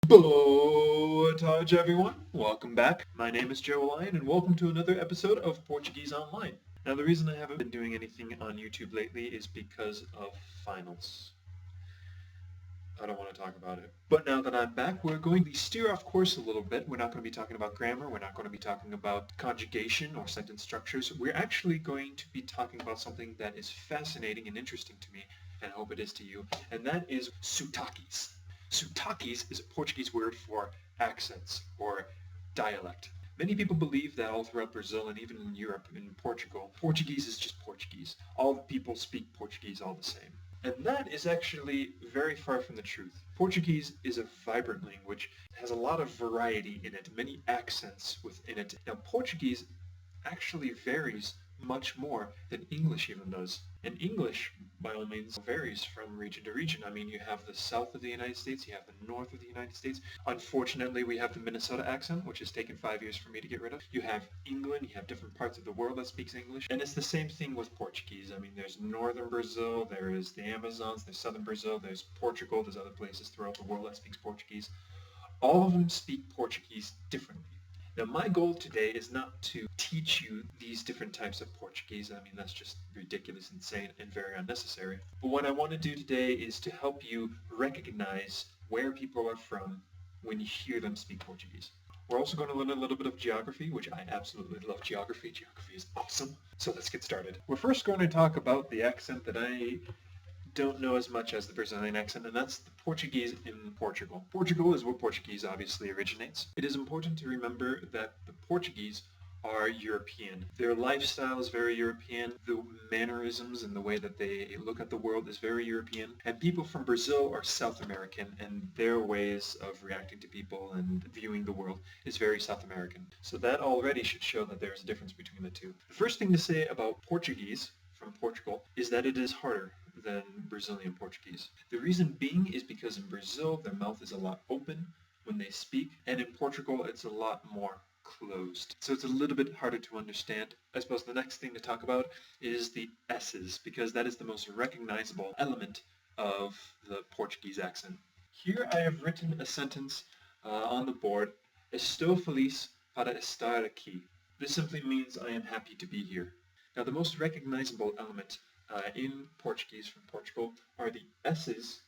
Boa tarde, everyone. Welcome back. My name is Joe Lyon, and welcome to another episode of Portuguese Online. Now, the reason I haven't been doing anything on YouTube lately is because of finals. I don't want to talk about it. But now that I'm back, we're going to steer off course a little bit. We're not going to be talking about grammar. We're not going to be talking about conjugation or sentence structures. We're actually going to be talking about something that is fascinating and interesting to me, and I hope it is to you, and that is sotaques. Sotaques is a Portuguese word for accents or dialect. Many people believe that all throughout Brazil and even in Europe and Portugal, Portuguese is just Portuguese. All the people speak Portuguese all the same. And that is actually very far from the truth. Portuguese is a vibrant language, has a lot of variety in it, many accents within it. Now, Portuguese actually varies much more than English even does. And English, by all means, varies from region to region. I mean, you have the south of the United States, you have the north of the United States. Unfortunately, we have the Minnesota accent, which has taken 5 years for me to get rid of. You have England, you have different parts of the world that speaks English. And it's the same thing with Portuguese. I mean, there's northern Brazil, there is the Amazons, there's southern Brazil, there's Portugal, there's other places throughout the world that speaks Portuguese. All of them speak Portuguese differently. Now, my goal today is not to teach you these different types of Portuguese. I mean, that's just ridiculous, insane, and very unnecessary. But what I want to do today is to help you recognize where people are from when you hear them speak Portuguese. We're also going to learn a little bit of geography, which I absolutely love geography. Geography is awesome. So let's get started. We're first going to talk about the accent that I don't know as much as the Brazilian accent, and that's the Portuguese in Portugal. Portugal is where Portuguese obviously originates. It is important to remember that the Portuguese are European. Their lifestyle is very European. The mannerisms and the way that they look at the world is very European. And people from Brazil are South American, and their ways of reacting to people and viewing the world is very South American. So that already should show that there's a difference between the two. The first thing to say about Portuguese from Portugal is that it is harder than Brazilian Portuguese. The reason being is because in Brazil their mouth is a lot open when they speak, and in Portugal it's a lot more closed. So it's a little bit harder to understand. I suppose the next thing to talk about is the S's, because that is the most recognizable element of the Portuguese accent. Here I have written a sentence on the board, Estou feliz para estar aqui. This simply means I am happy to be here. Now, the most recognizable element in Portuguese from Portugal are the S's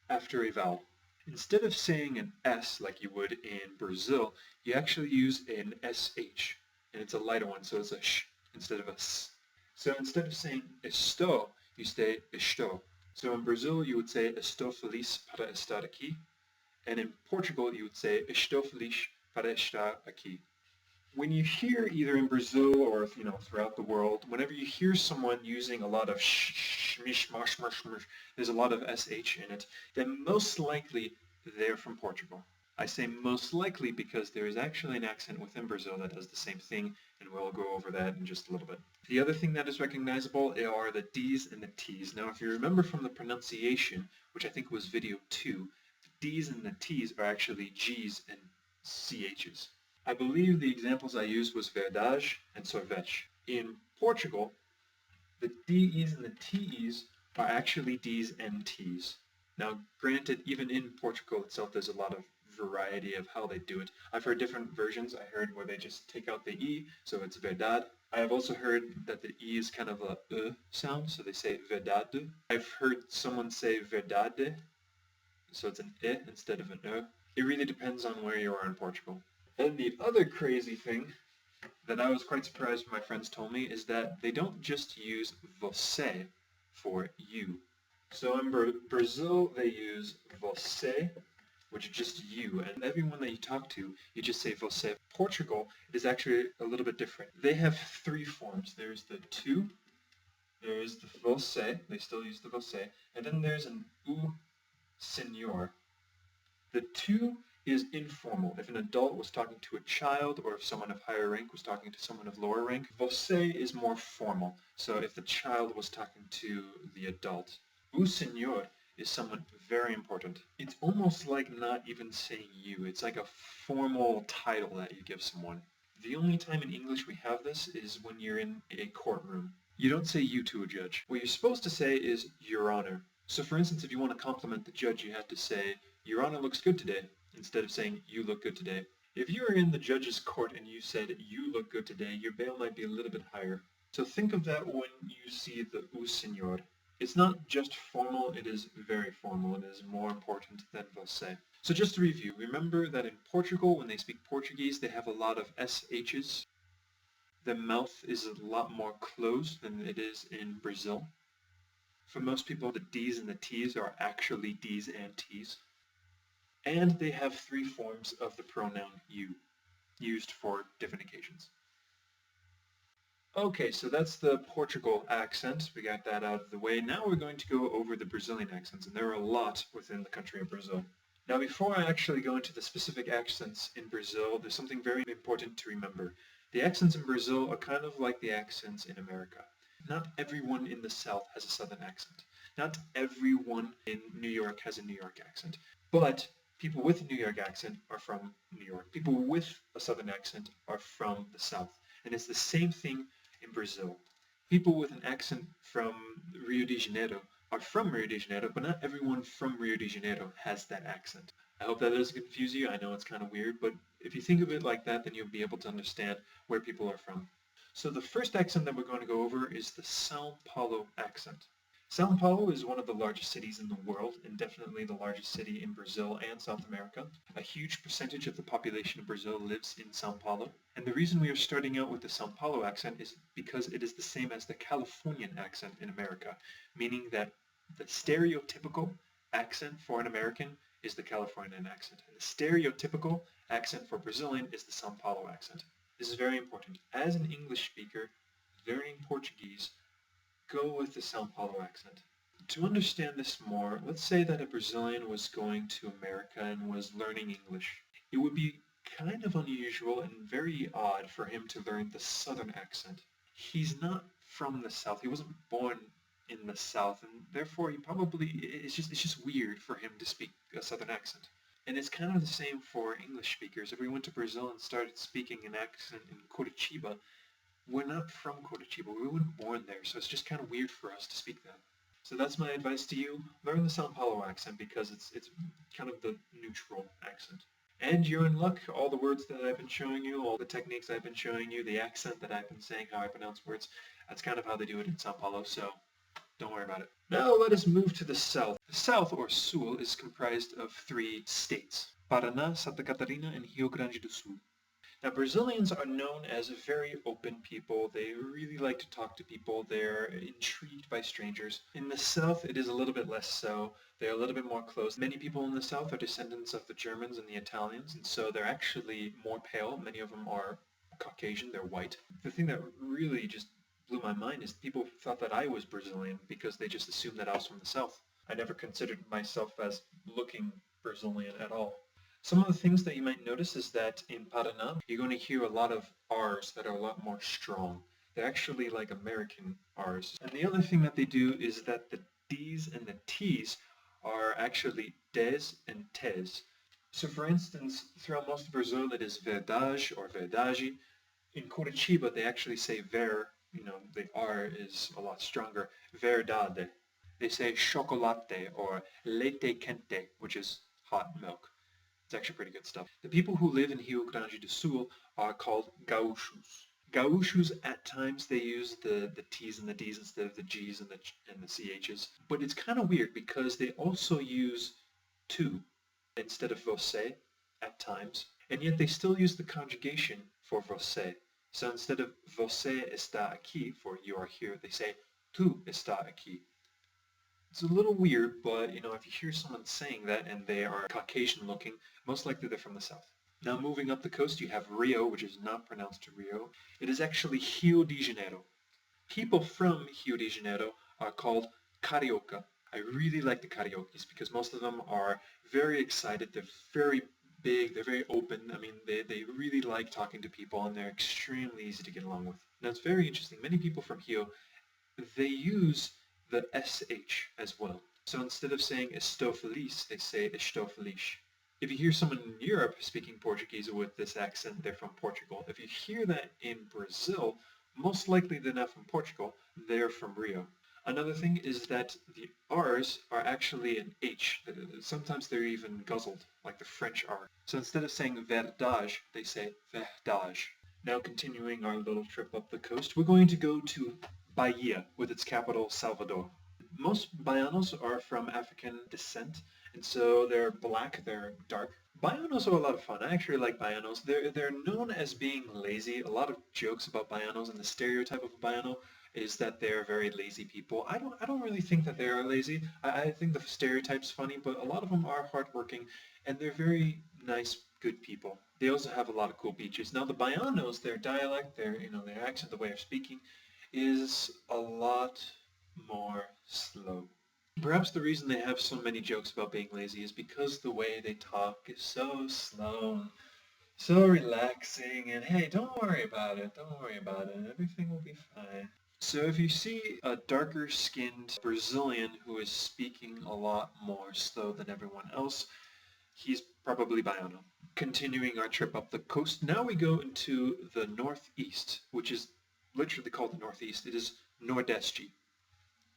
after a vowel. Instead of saying an S like you would in Brazil, you actually use an SH, and it's a lighter one, so it's a sh instead of a s. So instead of saying estou, you say estou. So in Brazil, you would say estou feliz para estar aqui, and in Portugal, you would say estou feliz para estar aqui. When you hear either in Brazil or throughout the world, whenever you hear someone using a lot of shmish, mash, mash, mash, there's a lot of sh in it, then most likely they're from Portugal. I say most likely because there is actually an accent within Brazil that does the same thing, and we'll go over that in just a little bit. The other thing that is recognizable are the D's and the T's. Now, if you remember from the pronunciation, which I think was video 2, the D's and the T's are actually G's and CH's. I believe the examples I used was verdade and sorvete. In Portugal, the DEs and the TEs are actually D's and T's. Now, granted, even in Portugal itself, there's a lot of variety of how they do it. I've heard different versions. I heard where they just take out the E, so it's verdade. I have also heard that the E is kind of a sound, so they say verdade. I've heard someone say verdade, so it's an I instead of an It really depends on where you are in Portugal. And the other crazy thing that I was quite surprised when my friends told me is that they don't just use você for you. So in Brazil, they use você, which is just you, and everyone that you talk to, you just say você. Portugal is actually a little bit different. They have 3 forms. There's the tu, there's the você, they still use the você, and then there's an o senhor. The tu is informal. If an adult was talking to a child, or if someone of higher rank was talking to someone of lower rank, você is more formal. So if the child was talking to the adult. O senhor is someone very important. It's almost like not even saying you. It's like a formal title that you give someone. The only time in English we have this is when you're in a courtroom. You don't say you to a judge. What you're supposed to say is Your Honor. So for instance, if you want to compliment the judge, you have to say, Your Honor looks good today. instead of saying, you look good today. If you are in the judge's court and you said, you look good today, your bail might be a little bit higher. So think of that when you see the o senhor. It's not just formal, it is very formal. It is more important than você. So just to review, remember that in Portugal, when they speak Portuguese, they have a lot of SHs. The mouth is a lot more closed than it is in Brazil. For most people, the D's and the T's are actually D's and T's. And they have 3 forms of the pronoun you, used for different occasions. Okay, so that's the Portugal accent. We got that out of the way. Now we're going to go over the Brazilian accents, and there are a lot within the country of Brazil. Now, before I actually go into the specific accents in Brazil, there's something very important to remember. The accents in Brazil are kind of like the accents in America. Not everyone in the South has a Southern accent. Not everyone in New York has a New York accent. But people with a New York accent are from New York. People with a Southern accent are from the South. And it's the same thing in Brazil. People with an accent from Rio de Janeiro are from Rio de Janeiro, but not everyone from Rio de Janeiro has that accent. I hope that doesn't confuse you. I know it's kind of weird, but if you think of it like that, then you'll be able to understand where people are from. So the first accent that we're going to go over is the São Paulo accent. São Paulo is one of the largest cities in the world, and definitely the largest city in Brazil and South America. A huge percentage of the population of Brazil lives in São Paulo. And the reason we are starting out with the São Paulo accent is because it is the same as the Californian accent in America, meaning that the stereotypical accent for an American is the Californian accent, and the stereotypical accent for Brazilian is the São Paulo accent. This is very important. As an English speaker learning Portuguese, go with the São Paulo accent. To understand this more, let's say that a Brazilian was going to America and was learning English. It would be kind of unusual and very odd for him to learn the Southern accent. He's not from the South. He wasn't born in the South, and therefore it's just weird for him to speak a Southern accent. And it's kind of the same for English speakers. If we went to Brazil and started speaking an accent in Curitiba, we're not from Curitiba. We weren't born there, so it's just kind of weird for us to speak that. So that's my advice to you. Learn the São Paulo accent because it's kind of the neutral accent. And you're in luck. All the words that I've been showing you, all the techniques I've been showing you, the accent that I've been saying, how I pronounce words, that's kind of how they do it in São Paulo, so don't worry about it. Now let us move to the South. The South, or Sul, is comprised of 3 states: Paraná, Santa Catarina, and Rio Grande do Sul. Now, Brazilians are known as a very open people. They really like to talk to people. They're intrigued by strangers. In the South, it is a little bit less so. They're a little bit more closed. Many people in the South are descendants of the Germans and the Italians, and so they're actually more pale. Many of them are Caucasian. They're white. The thing that really just blew my mind is people thought that I was Brazilian because they just assumed that I was from the South. I never considered myself as looking Brazilian at all. Some of the things that you might notice is that in Paraná, you're going to hear a lot of R's that are a lot more strong. They're actually like American R's. And the other thing that they do is that the D's and the T's are actually des and tes. So for instance, throughout most of Brazil, it is verdade or verdade. In Curitiba, they actually say ver, the R is a lot stronger, verdade. They say chocolate or leite quente, which is hot milk. It's actually pretty good stuff. The people who live in Rio Grande do Sul are called gaúchos. Gaúchos, at times, they use the T's and the D's instead of the G's and the CH's. But it's kind of weird because they also use tu instead of você at times. And yet they still use the conjugation for você. So instead of você está aqui, for you are here, they say tu está aqui. It's a little weird, but if you hear someone saying that and they are Caucasian looking, most likely they're from the South. Now moving up the coast, you have Rio, which is not pronounced Rio. It is actually Rio de Janeiro. People from Rio de Janeiro are called carioca. I really like the cariocas because most of them are very excited. They're very big. They're very open. I mean, they really like talking to people and they're extremely easy to get along with. Now it's very interesting. Many people from Rio, they use the SH as well. So instead of saying estou feliz, they say estou feliz. If you hear someone in Europe speaking Portuguese with this accent, they're from Portugal. If you hear that in Brazil, most likely they're not from Portugal, they're from Rio. Another thing is that the R's are actually an H. Sometimes they're even guzzled, like the French R. So instead of saying verdade, they say verdade. Now continuing our little trip up the coast, we're going to go to Bahia, with its capital, Salvador. Most Baianos are from African descent, and so they're black, they're dark. Baianos are a lot of fun. I actually like Baianos. They're known as being lazy. A lot of jokes about Baianos, and the stereotype of a Baiano is that they're very lazy people. I don't really think that they are lazy. I think the stereotype's funny, but a lot of them are hardworking, and they're very nice, good people. They also have a lot of cool beaches. Now the Baianos, their dialect, their accent, the way of speaking, is a lot more slow. Perhaps the reason they have so many jokes about being lazy is because the way they talk is so slow, so relaxing, and hey, don't worry about it, don't worry about it, everything will be fine. So if you see a darker skinned Brazilian who is speaking a lot more slow than everyone else, he's probably Baiano. Continuing our trip up the coast, now we go into the northeast, which is literally called the northeast. It is Nordeste.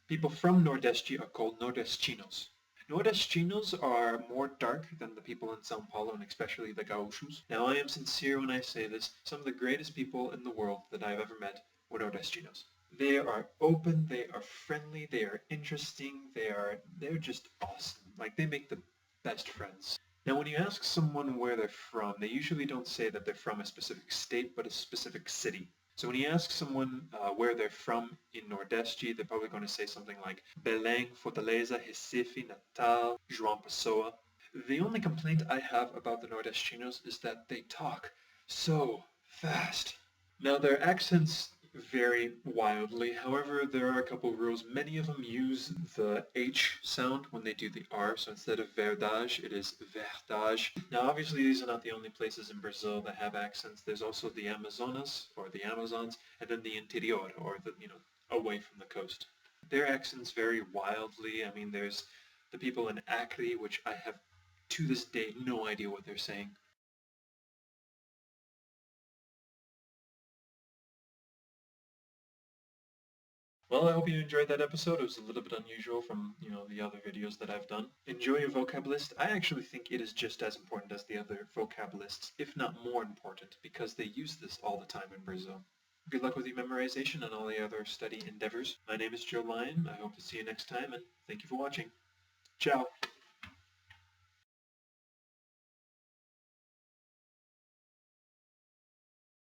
People from Nordeste are called Nordestinos. Nordestinos are more dark than the people in São Paulo, and especially the Gaúchos. Now, I am sincere when I say this. Some of the greatest people in the world that I've ever met were Nordestinos. They are open, they are friendly, they are interesting, they're just awesome. Like, they make the best friends. Now, when you ask someone where they're from, they usually don't say that they're from a specific state, but a specific city. So when you ask someone where they're from in Nordeste, they're probably going to say something like Belém, Fortaleza, Recife, Natal, João Pessoa. The only complaint I have about the Nordestinos is that they talk so fast. Now their accents vary wildly. However, there are a couple of rules. Many of them use the H sound when they do the R, so instead of verdade, it is verdade. Now, obviously, these are not the only places in Brazil that have accents. There's also the Amazonas, or the Amazons, and then the interior, or away from the coast. Their accents vary wildly. I mean, there's the people in Acre, which I have, to this day, no idea what they're saying. Well, I hope you enjoyed that episode. It was a little bit unusual from, the other videos that I've done. Enjoy your vocab list. I actually think it is just as important as the other vocab lists, if not more important, because they use this all the time in Brazil. Good luck with your memorization and all the other study endeavors. My name is Joe Lyon. I hope to see you next time, and thank you for watching. Ciao.